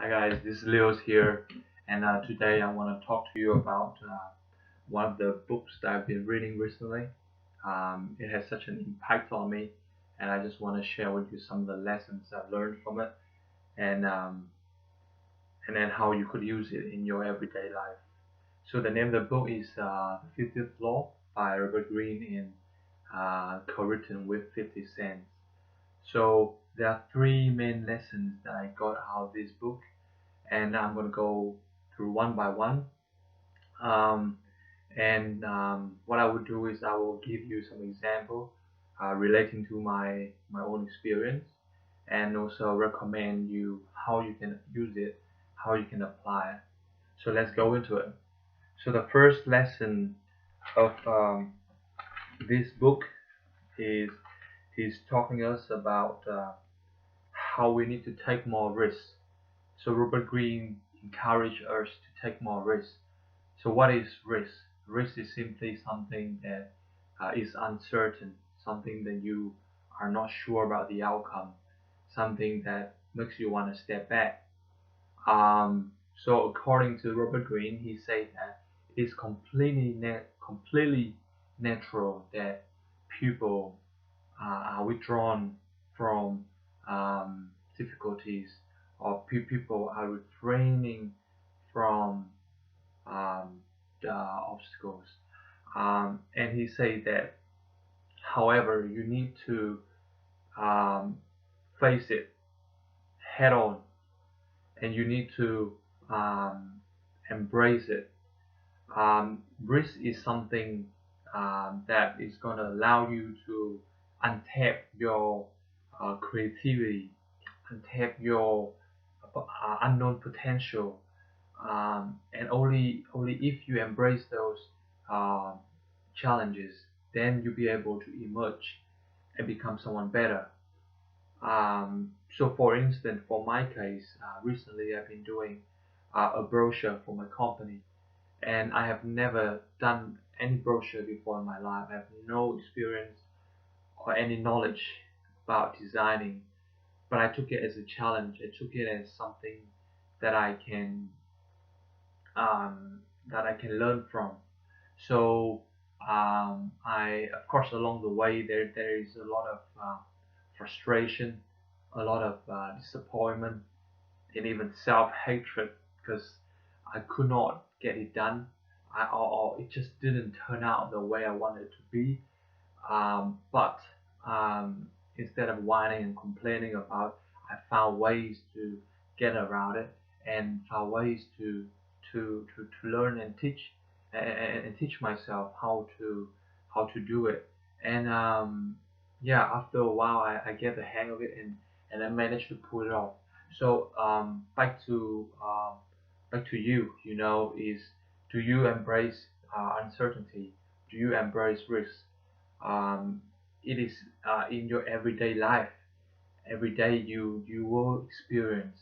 Hi guys, this is Leos here, and today I want to talk to you about one of the books that I've been reading recently. It has such an impact on me, and I just want to share with you some of the lessons I've learned from it, and um, and then how you could use it in your everyday life. So the name of the book is The 50th Law by Robert Greene and co-written with 50 Cent. So there are three main lessons that I got out of this book, and I'm going to go through one by one. Um, and what I would do is I will give you some example relating to my own experience, and also recommend you how you can use it, how you can apply it. So let's go into it. So the first lesson of this book is he's talking us about how we need to take more risks. So Robert Greene encouraged us to take more risks. So what is risk? Risk is simply something that is uncertain, something that you are not sure about the outcome, something that makes you want to step back. So according to Robert Greene, he said that it is completely natural that people are withdrawn from difficulties, or people are refraining from the obstacles. And he said that, however, you need to um, face it head on, and you need to um, embrace it. Risk is something that is going to allow you to untap your creativity, untap your unknown potential, and only if you embrace those uh, challenges, then you'll be able to emerge and become someone better. So, for instance, for my case, recently I've been doing a brochure for my company, and I have never done any brochure before in my life. I have no experience or any knowledge about designing, but I took it as a challenge. I took it as something that I can learn from. So I, of course, along the way there is a lot of frustration, a lot of disappointment, and even self-hatred because I could not get it done. Or it just didn't turn out the way I wanted it to be. But instead of whining and complaining about, I found ways to get around it, and found ways to learn and teach, and teach myself how to do it. And yeah, after a while, I get the hang of it, and I managed to pull it off. So back to you. Is, do you embrace uncertainty? Do you embrace risk? It is in your everyday life. Every day you will experience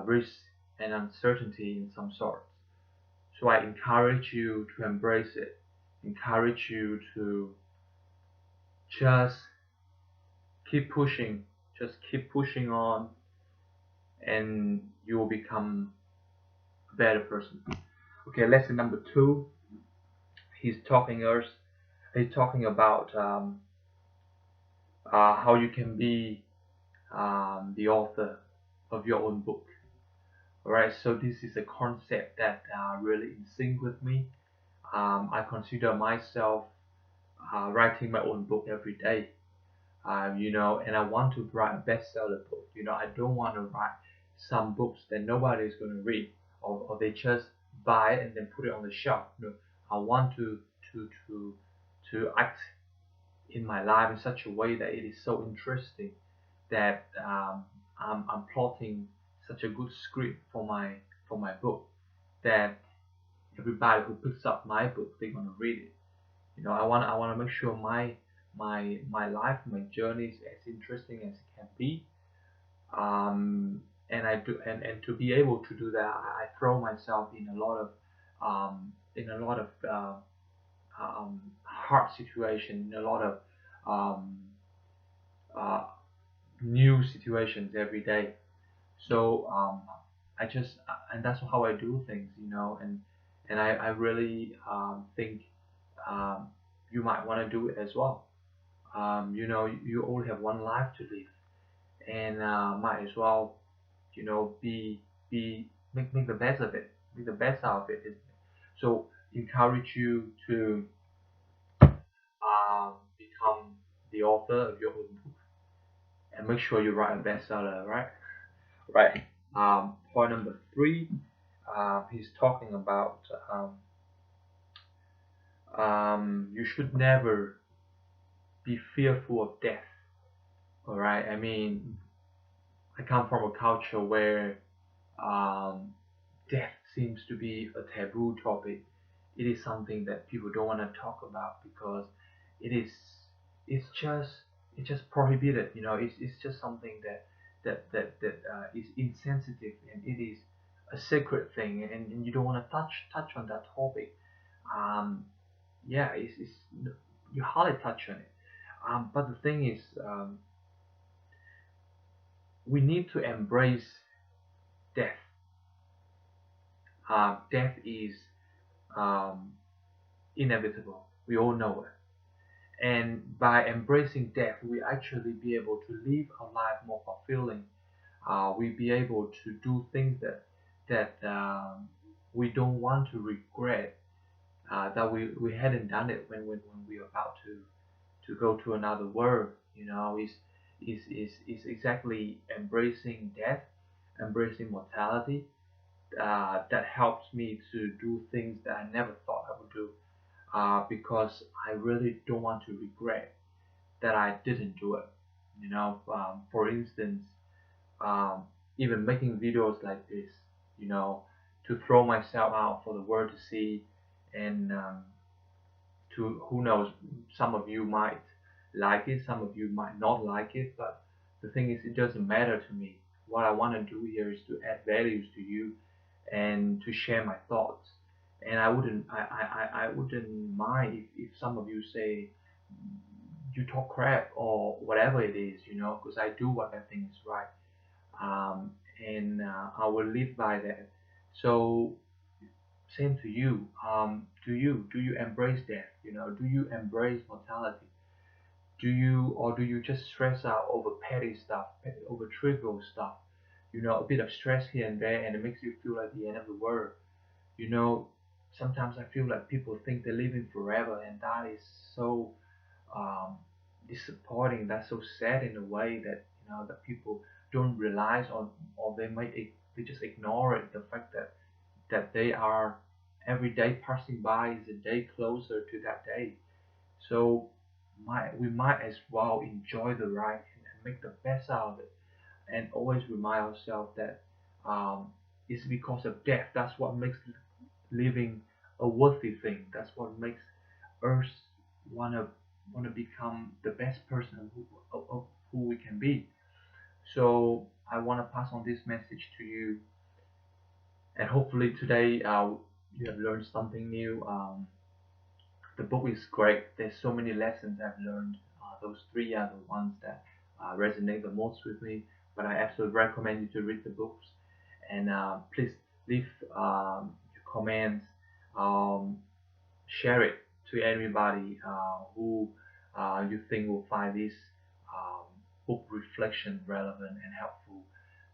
risk and uncertainty in some sort. So I encourage you to embrace it. Encourage you to just keep pushing. Just keep pushing on, and you will become a better person. Okay, lesson number two. He's talking us. He's talking about how you can be the author of your own book. Alright, so this is a concept that really in sync with me. I consider myself writing my own book every day. And I want to write a bestseller book. I don't want to write some books that nobody is going to read, or they just buy it and then put it on the shelf. I want to act in my life in such a way that it is so interesting that I'm plotting such a good script for my book that everybody who picks up my book, they're gonna read it. I want to make sure my life, my journey is as interesting as it can be. And I do, and to be able to do that, I throw myself in a lot of hard situation, in a lot of um, uh, new situations every day. So and that's how I do things, and I really think um, you might want to do it as well. You only have one life to live, and might as well, be make the best of it, make the best out of it. So encourage you to become the author of your own book, and make sure you write a bestseller, right? Right. Point number three, he's talking about you should never be fearful of death. All right. I mean, I come from a culture where um, death seems to be a taboo topic. It is something that people don't want to talk about because it is it's just it's just prohibited. It's just something that is insensitive, and it is a sacred thing, and you don't want to touch on that topic. Um, yeah, it's you hardly touch on it. But the thing is, we need to embrace death. Death is um, inevitable. We all know it. And by embracing death, we actually be able to live our life more fulfilling. We be able to do things that we don't want to regret. That we hadn't done it when we were about to go to another world. Is exactly embracing death, embracing mortality. That helps me to do things that I never thought I would do, because I really don't want to regret that I didn't do it. For instance, um, even making videos like this, you know, to throw myself out for the world to see, and to who knows, some of you might like it, some of you might not like it, but the thing is, it doesn't matter to me. What I want to do here is to add values to you and to share my thoughts. And I wouldn't mind if some of you say you talk crap or whatever it is, because I do what I think is right. um, and I will live by that. So same to you. Do you embrace death? Do you embrace mortality? Do you just stress out over petty stuff, over trivial stuff? A bit of stress here and there, and it makes you feel like the end of the world. You know, Sometimes I feel like people think they're living forever, and that is so um, disappointing. That's so sad in a way that that people don't realize, or they just ignore it. The fact that they are every day passing by is a day closer to that day. So we might as well enjoy the ride and make the best out of it, and always remind ourselves that it's because of death. That's what makes living a worthy thing. That's what makes us wanna wanna become the best person of who we can be. So I wanna pass on this message to you, and hopefully today you have learned something new. The book is great. There's so many lessons I've learned. Those three are the ones that resonate the most with me. But I absolutely recommend you to read the books, and please leave your comments. Um, Share it to everybody who you think will find this um, book reflection relevant and helpful.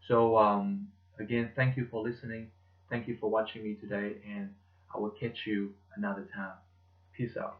So again, thank you for listening. Thank you for watching me today, and I will catch you another time. Peace out.